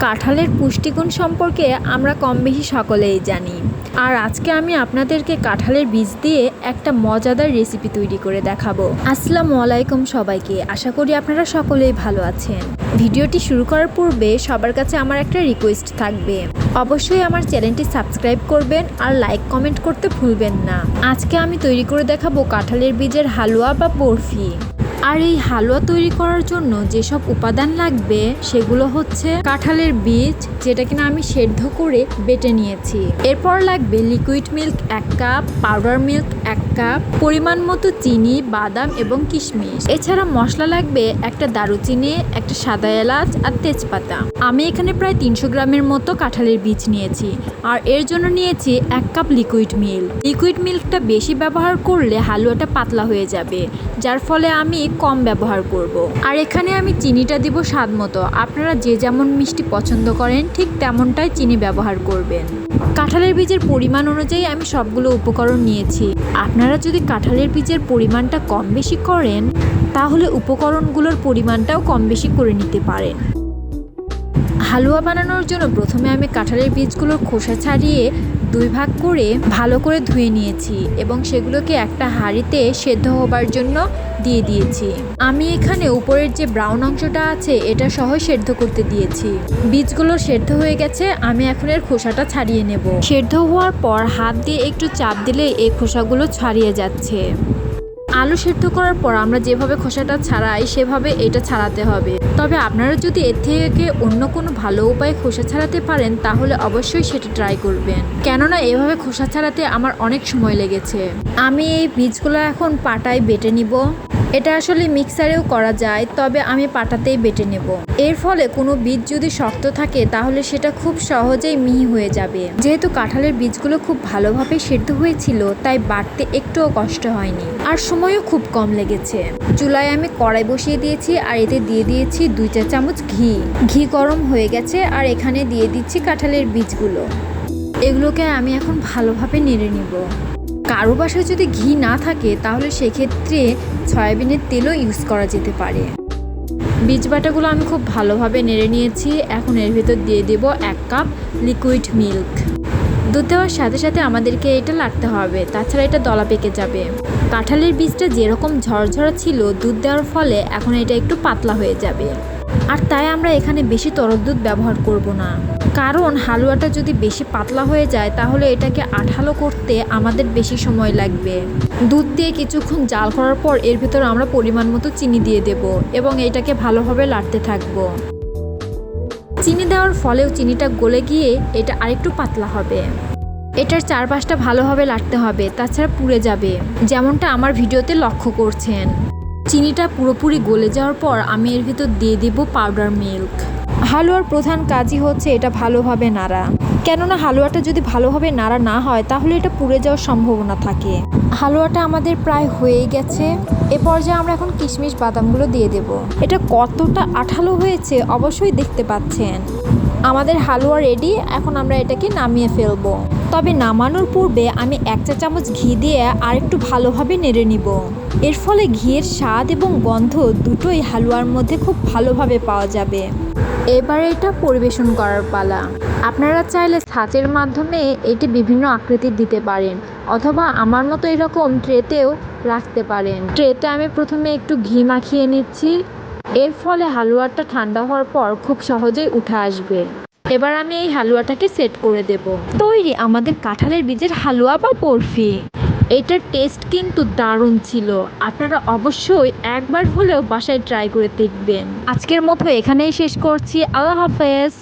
কাঁঠালের পুষ্টিগুণ সম্পর্কে আমরা কম বেশি সকলেই জানি। আর আজকে আমি আপনাদেরকে কাঁঠালের বীজ দিয়ে একটা মজাদার রেসিপি তৈরি করে দেখাবো। আসসালামু আলাইকুম সবাইকে, আশা করি আপনারা সকলেই ভালো আছেন। ভিডিওটি শুরু করার পূর্বে সবার কাছে আমার একটা রিকোয়েস্ট থাকবে, অবশ্যই আমার চ্যানেলটি সাবস্ক্রাইব করবেন আর লাইক কমেন্ট করতে ভুলবেন না। আজকে আমি তৈরি করে দেখাবো কাঁঠালের বীজের হালুয়া বা বরফি। আর এই হালুয়া তৈরি করার জন্য যেসব উপাদান লাগবে সেগুলো হচ্ছে কাঁঠালের বীজ, যেটা কিনা আমি সেদ্ধ করে বেটে নিয়েছি। এরপর লাগবে liquid milk 1 cup, powder milk 1 cup, পরিমাণ মতো চিনি, বাদাম এবং কিশমিশ। এছাড়া মশলা লাগবে একটা দারুচিনি, একটা সাদা এলাচ আর তেজপাতা। আমি এখানে প্রায় 300 গ্রামের মতো কাঁঠালের বীজ নিয়েছি আর এর জন্য নিয়েছি 1 কাপ লিকুইড মিল্ক। লিকুইড মিল্কটা বেশি ব্যবহার করলে হালুয়াটা পাতলা হয়ে যাবে, যার ফলে আমি কম ব্যবহার করব। আর এখানে আমি চিনিটা দিব স্বাদ মতো। আপনারা যে যেমন মিষ্টি পছন্দ করেন ঠিক তেমনটাই চিনি ব্যবহার করবেন। কাঁঠালের বীজের পরিমাণ অনুযায়ী আমি সবগুলো উপকরণ নিয়েছি। আপনারা যদি কাঁঠালের বীজের পরিমাণটা কম বেশি করেন তাহলে উপকরণগুলোর পরিমাণটাও কম বেশি করে নিতে পারেন। হালুয়া বানানোর জন্য প্রথমে আমি কাঁঠালের বীজগুলোর খোসা ছাড়িয়ে 2 ভাগ করে ভালো করে ধুয়ে নিয়েছি এবং সেগুলোকে একটা হাঁড়িতে সেদ্ধ হবার জন্য দিয়ে দিয়েছি। আমি এখানে উপরের যে ব্রাউন অংশটা আছে এটা সহ সেদ্ধ করতে দিয়েছি। বীজগুলো সেদ্ধ হয়ে গেছে, আমি এখন এর খোসাটা ছাড়িয়ে নেব। সেদ্ধ হওয়ার পর হাত দিয়ে একটু চাপ দিলে এই খোসাগুলো ছাড়িয়ে যাচ্ছে। আলু সেদ্ধ করার পর আমরা যেভাবে খোসাটা ছাড়াই সেভাবে এটা ছাড়াতে হবে। তবে আপনারা যদি এর থেকে অন্য কোনো ভালো উপায়ে খোসা ছাড়াতে পারেন তাহলে অবশ্যই সেটা ট্রাই করবেন, কেননা এভাবে খোসা ছাড়াতে আমার অনেক সময় লেগেছে। আমি এই বীজগুলো এখন পাটায় বেটে নিব। এটা আসলে মিক্সারেও করা যায়, তবে আমি পাটাতেই বেটে নেব। এর ফলে কোনো বীজ যদি শক্ত থাকে তাহলে সেটা খুব সহজেই মিহি হয়ে যাবে। যেহেতু কাঁঠালের বীজগুলো খুব ভালোভাবে সেদ্ধ হয়েছিল তাই বাটতে একটুও কষ্ট হয়নি আর সময়ও খুব কম লেগেছে। চুলায় আমি কড়াই বসিয়ে দিয়েছি আর এতে দিয়ে দিয়েছি 2 চা চামচ ঘি। ঘি গরম হয়ে গেছে আর এখানে দিয়ে দিচ্ছি কাঁঠালের বীজগুলো। এগুলোকে আমি এখন ভালোভাবে নেড়ে নিব। কারো বাসায় যদি ঘি না থাকে তাহলে সেক্ষেত্রে সয়াবিনের তেলও ইউজ করা যেতে পারে। বীজ বাটাগুলো আমি খুব ভালোভাবে নেড়ে নিয়েছি। এখন এর ভেতর দিয়ে দেব 1 কাপ লিকুইড মিল্ক। দুধ দেওয়ার সাথে সাথে আমাদেরকে এটা লাগতে হবে, তাছাড়া এটা দলা পেকে যাবে। কাঁঠালের বীজটা যেরকম ঝরঝরা ছিল দুধ দেওয়ার ফলে এখন এটা একটু পাতলা হয়ে যাবে। আর তাই আমরা এখানে বেশি তরল দুধ ব্যবহার করব না, কারণ হালুয়াটা যদি বেশি পাতলা হয়ে যায় তাহলে এটাকে আঠালো করতে আমাদের বেশি সময় লাগবে। দুধ দিয়ে কিছুক্ষণ জাল করার পর এর ভিতরে আমরা পরিমাণ মতো চিনি দিয়ে দেব এবং এটাকে ভালোভাবে লাড়তে থাকবো। চিনি দেওয়ার ফলেও চিনিটা গলে গিয়ে এটা আরেকটু পাতলা হবে। এটার চারপাশটা ভালোভাবে লাড়তে হবে, তাছাড়া পুড়ে যাবে, যেমনটা আমার ভিডিওতে লক্ষ্য করছেন। চিনিটা পুরোপুরি গলে যাওয়ার পর আমি এর ভিতর দিয়ে দেব পাউডার মিল্ক। হালুয়ার প্রধান কাজই হচ্ছে এটা ভালোভাবে নাড়া, কেননা হালুয়াটা যদি ভালোভাবে নাড়া না হয় তাহলে এটা পুড়ে যাওয়ার সম্ভাবনা থাকে। হালুয়াটা আমাদের প্রায় হয়েই গেছে। এ পর্যায়ে আমরা এখন কিশমিশ বাদামগুলো দিয়ে দেব। এটা কতটা আঠালো হয়েছে অবশ্যই দেখতে পাচ্ছেন। আমাদের হালুয়া রেডি, এখন আমরা এটাকে নামিয়ে ফেলবো। তবে নামানোর পূর্বে আমি 1 চা চামচ ঘি দিয়ে আরেকটু ভালোভাবে নেড়ে নিব। এর ফলে ঘিয়ের স্বাদ এবং গন্ধ দুটোই হালুয়ার মধ্যে খুব ভালোভাবে পাওয়া যাবে। এবারে এটা পরিবেশন করার পালা। আপনারা চাইলে ছাঁচের মাধ্যমে এটি বিভিন্ন আকৃতির দিতে পারেন, অথবা আমার মতো এরকম ট্রেতেও রাখতে পারেন। ট্রেতে আমি প্রথমে একটু ঘি মাখিয়ে নিচ্ছি, এর ফলে হালুয়াটা ঠান্ডা হওয়ার পর খুব সহজেই উঠে আসবে। এবার আমি এই হালুয়াটাকে সেট করে দেব। তৈরি আমাদের কাঁঠালের বীজের হালুয়া বা বরফি। এটার টেস্ট কিন্তু দারুণ ছিল। আপনারা অবশ্যই একবার হলেও বাসায় ট্রাই করে দেখবেন। আজকের মতো এখানেই শেষ করছি। আল্লাহ হাফেজ।